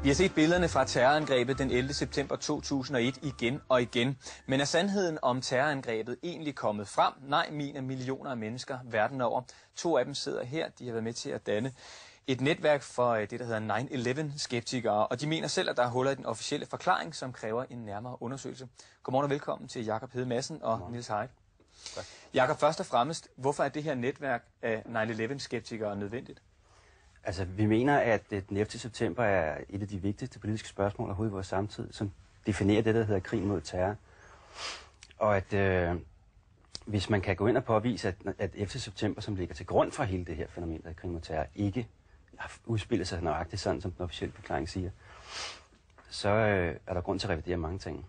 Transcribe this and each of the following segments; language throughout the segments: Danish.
Vi har set billederne fra terrorangrebet den 11. september 2001 igen og igen. Men er sandheden om terrorangrebet egentlig kommet frem? Nej, mener millioner af mennesker verden over. 2 af dem sidder her. De har været med til at danne et netværk for det, der hedder 9/11-skeptikere. Og de mener selv, at der er huller i den officielle forklaring, som kræver en nærmere undersøgelse. Godmorgen og velkommen til Jakob Hede Madsen og Niels Heid. Jakob, først og fremmest, hvorfor er det her netværk af 9/11-skeptikere nødvendigt? Altså, vi mener, at den 11. september er et af de vigtigste politiske spørgsmål overhovedet i vores samtid, som definerer det, der hedder krigen mod terror. Og at hvis man kan gå ind og påvise, at 11. september, som ligger til grund for hele det her fænomen, der er krig mod terror, ikke har udspillet sig nøjagtigt sådan, som den officielle forklaring siger, så er der grund til at revidere mange ting.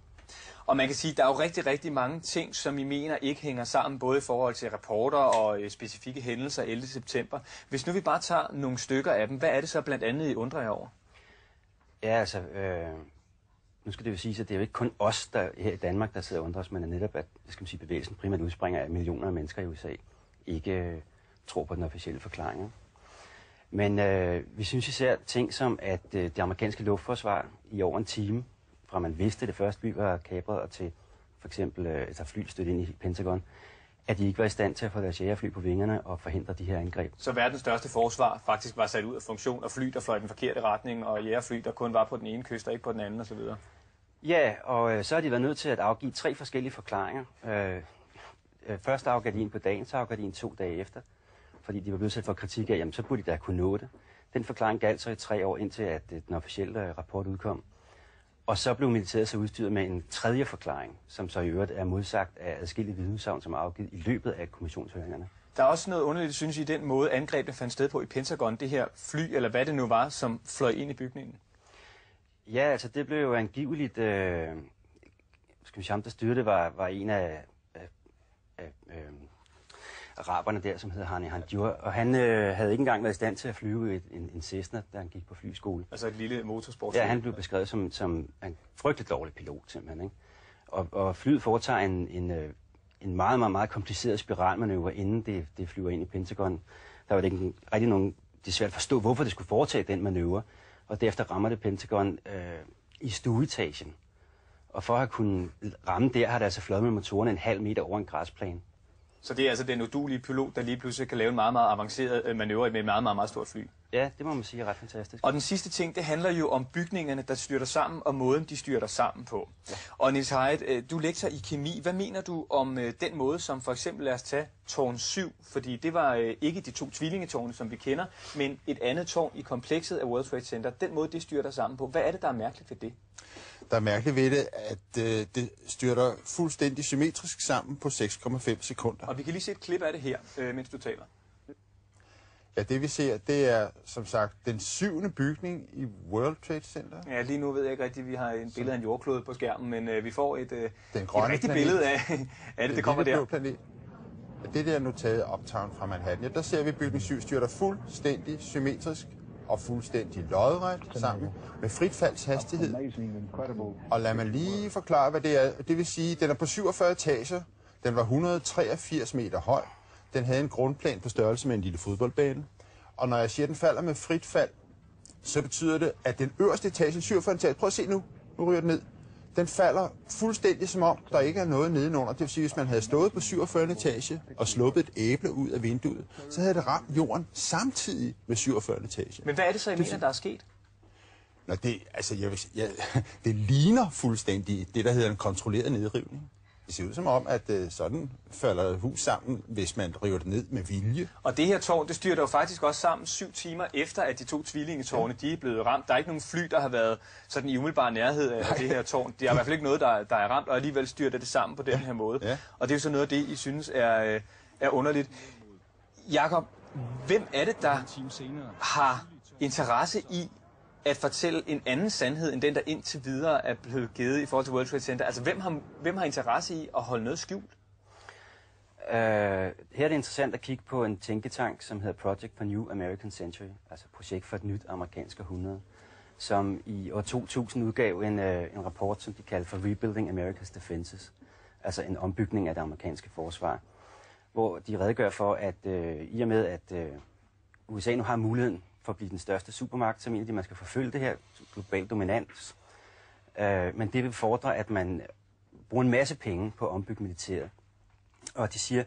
Og man kan sige, at der er jo rigtig mange ting, som I mener ikke hænger sammen, både i forhold til rapporter og specifikke hændelser 11. september. Hvis nu vi bare tager nogle stykker af dem, hvad er det så blandt andet, I undrer jer over? Ja, altså, nu skal det jo siges, at det er jo ikke kun os der her i Danmark, der sidder og undrer os, men netop, at bevægelsen primært udspringer af millioner af mennesker i USA, ikke tror på den officielle forklaring. Men vi synes især ting som, at det amerikanske luftforsvar i over en time, fra man vidste, at det første fly var kapret, og til for eksempel et fly stødt ind i Pentagon, at de ikke var i stand til at få deres jægerfly på vingerne og forhindre de her angreb. Så verdens største forsvar faktisk var sat ud af funktion, og fly, der fløj i den forkerte retning, og jægerfly, der kun var på den ene kyst og ikke på den anden osv.? Ja, og så har de været nødt til at afgive 3 forskellige forklaringer. Først afgav de en på dagen, så afgav de en 2 dage efter, fordi de var blevet sat for kritik af, jamen så burde de da kunne nå det. Den forklaring galt så i 3 år, indtil at den officielle rapport udkom. Og så blev militæret så udstyret med en 3. forklaring, som så i øvrigt er modsagt af adskillige vidneudsagn, som er afgivet i løbet af kommissionshøringerne. Der er også noget underligt, synes I, i den måde angrebene fandt sted på i Pentagon, det her fly, eller hvad det nu var, som fløj ind i bygningen? Ja, altså det blev jo angiveligt, skal vi sige, ham der styrede det, var en af araberne der, som hedder Hani Hanjour, og han havde ikke engang været i stand til at flyve en Cessna, da han gik på flyskole. Altså et lille motorsport? Ja, han blev beskrevet som en frygtelig dårlig pilot, simpelthen, ikke? Og flyet foretager en meget kompliceret spiralmanøvre, inden det flyver ind i Pentagon. Der var det ikke rigtig nogen, det er svært at forstå, hvorfor det skulle foretage den manøvre, og derefter rammer det Pentagon i stueetagen. Og for at have kunnet ramme der, har det altså fløjet med motorerne en halv meter over en græsplæne. Så det er altså den uduelige pilot, der lige pludselig kan lave en meget avanceret manøvre med et meget stort fly? Ja, det må man sige er ret fantastisk. Og den sidste ting, det handler jo om bygningerne, der styrter sammen, og måden, de styrter sammen på. Ja. Og Niels Heid, du er lektor i kemi. Hvad mener du om den måde, som for eksempel, lad os tage tårn 7, fordi det var ikke de 2 tvillingetårne, som vi kender, men et andet tårn i komplekset af World Trade Center. Den måde, det styrter sammen på. Hvad er det, der er mærkeligt ved det? Der er mærkeligt ved det, at det styrter fuldstændig symmetrisk sammen på 6,5 sekunder. Og vi kan lige se et klip af det her, mens du taler. Ja, det vi ser, det er som sagt den 7. bygning i World Trade Center. Ja, lige nu ved jeg ikke rigtigt, vi har en billede af en jordklode på skærmen, men vi får et rigtigt planet. Billede af det kommer der. Planet. Det der er nu taget Uptown fra Manhattan. Ja, der ser vi bygning 7 styrter fuldstændig symmetrisk og fuldstændig lodret sammen med fritfaldshastighed. Og lad mig lige forklare, hvad det er. Det vil sige, at den er på 47 etager. Den var 183 meter høj. Den havde en grundplan på størrelse med en lille fodboldbane. Og når jeg siger, at den falder med frit fald, så betyder det, at den øverste etage, 47 etage, prøv at se nu ryger den ned. Den falder fuldstændig som om, der ikke er noget nedenunder. Det vil sige, hvis man havde stået på 47 etage og sluppet et æble ud af vinduet, så havde det ramt jorden samtidig med 47 etage. Men hvad er det så, I mener, der er sket? Nå, det ligner fuldstændig det, der hedder en kontrolleret nedrivning. Det ser ud som om, at sådan falder et hus sammen, hvis man river det ned med vilje. Og det her tårn, det styrter jo faktisk også sammen 7 timer efter, at de 2 tvillingetårne, de er blevet ramt. Der er ikke nogen fly, der har været sådan i umiddelbar nærhed af det her tårn. Det er i hvert fald ikke noget, der er ramt, og alligevel styrter det sammen på den her måde. Ja. Og det er jo så noget af det, I synes er underligt. Jakob, hvem er det, der har interesse i at fortælle en anden sandhed, end den, der indtil videre er blevet givet i forhold til World Trade Center? Altså, hvem har interesse i at holde noget skjult? Her er det interessant at kigge på en tænketank, som hedder Project for New American Century, altså projekt for et nyt amerikansk århundrede, som i år 2000 udgav en rapport, som de kaldte for Rebuilding America's Defenses, altså en ombygning af det amerikanske forsvar, hvor de redegør for, at i og med, at USA nu har muligheden for at blive den største supermagt, så mener de, at man skal forfølge det her global dominans. Men det vil fordre, at man bruger en masse penge på at ombygge militæret. Og de siger,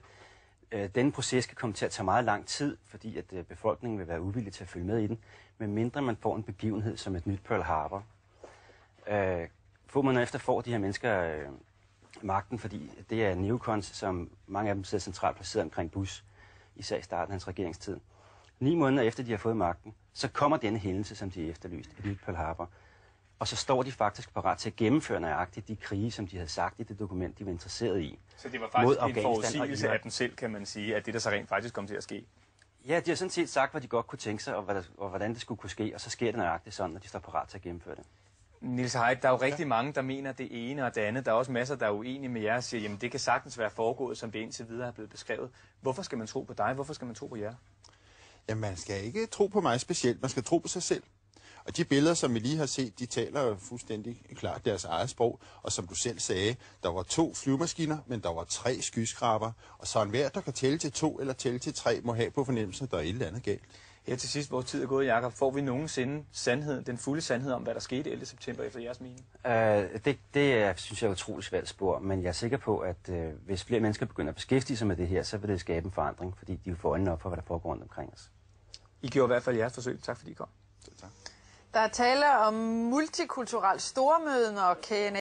at denne proces kan komme til at tage meget lang tid, fordi at befolkningen vil være uvillig til at følge med i den, medmindre man får en begivenhed som et nyt Pearl Harbor. Få måneder efter får de her mennesker magten, fordi det er neocons, som mange af dem sidder centralt placeret omkring Bush, især i starten af hans regeringstid. 9 måneder efter de har fået magten, så kommer denne hændelse, som de efterlyst, et nyt Pearl Harbor. Og så står de faktisk parat til at gennemføre nøjagtigt de krige, som de havde sagt i det dokument, de var interesseret i. Så det var faktisk en forudsigelse af dem selv, kan man sige, at det der så rent faktisk kom til at ske? Ja, de har sådan set sagt, hvad de godt kunne tænke sig, og hvordan det skulle kunne ske, og så sker det nøjagtigt sådan, at de står parat til at gennemføre det. Niels Heidt, der er jo rigtig mange, der mener det ene og det andet. Der er også masser, der er uenige med jer og siger, jamen det kan sagtens være foregået, som det indtil videre er blevet beskrevet. Hvorfor skal man tro på dig? Hvorfor skal man tro på jer? Jamen, man skal ikke tro på mig specielt. Man skal tro på sig selv. Og de billeder, som vi lige har set, de taler fuldstændig klart deres eget sprog. Og som du selv sagde, der var 2 flyvemaskiner, men der var 3 skyskraber. Og så enhver, der kan tælle til 2 eller tælle til 3, må have på fornemmelse, at der er et eller andet galt. Her til sidst, vores tid er gået, Jakob. Får vi nogensinde den fulde sandhed om, hvad der skete 11. september efter jeres mening? Det synes jeg er utroligt svært spor, men jeg er sikker på, at hvis flere mennesker begynder at beskæftige sig med det her, så vil det skabe en forandring, fordi de får øjnene op for, hvad der foregår rundt omkring os. I gjorde i hvert fald jeres forsøg. Tak fordi I kom. Så tak. Der er tale om multikulturelt stormøde, når KNA